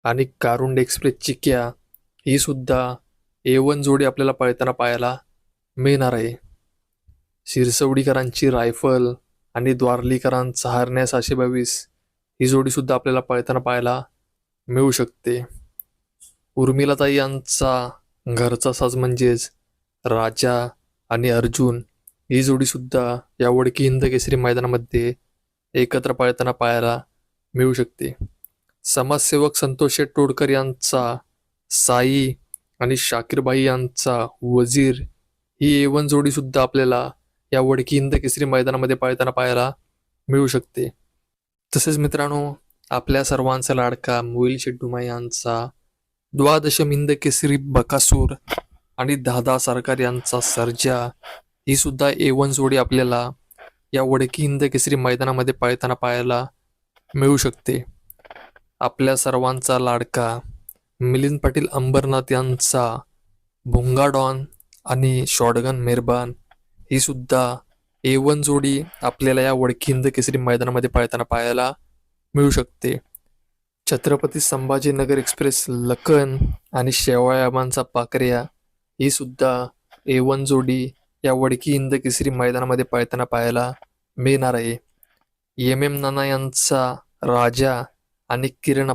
आणि कारुंड एक्सप्रेस चिक्या ही सुद्धा A1 जोडी आपल्याला पळताना पाहायला मिळणार आहे. शिरसवडीकरांची रायफल आणि द्वारलीकरांचा हरण्या 622 ही जोडी सुद्धा आपल्याला पळताना पाहायला मिळू शकते. उर्मिलाताई यांचा घरचा साज म्हणजेच राजा आणि अर्जुन ही जोडी सुद्धा या वडकी हिंद केसरी मैदानामध्ये एकत्र पळताना पाहायला मिळू शकते. समाजसेवक संतोष शेठ तोडकर यांचा साई आणि शाकीरबाई यांचा वजीर ही A1 जोडी सुद्धा आपल्याला या वडकी हिंद केसरी मैदानामध्ये पाळताना पाहायला मिळू शकते. तसेच मित्रांनो, आपल्या सर्वांचा लाडका मोहिल शेट्टुमा यांचा द्वादशम हिंद केसरी बकासूर आणि दादा सरकार यांचा सर्जा ही सुद्धा A1 जोडी आपल्याला या वडकी हिंद केसरी मैदानामध्ये पाळताना पाहायला मिळू शकते. आपल्या सर्वांचा लाडका मिलिंद पाटील अंबरनाथ यांचा भुंगाडॉन आणि शॉटगन मेहरबान ही सुद्धा A1 जोडी आपल्याला या वडकी हिंद केसरी मैदानामध्ये पाळताना पाहायला मिळू शकते. छत्रपती संभाजीनगर एक्सप्रेस लखन आणि शेवाळ्याबांचा पाकऱ्या ही सुद्धा A1 जोडी या वडकी हिंद केसरी मैदानामध्ये पाळताना पाहायला मिळणार आहे. MM नाना यांचा राजा आणि किरण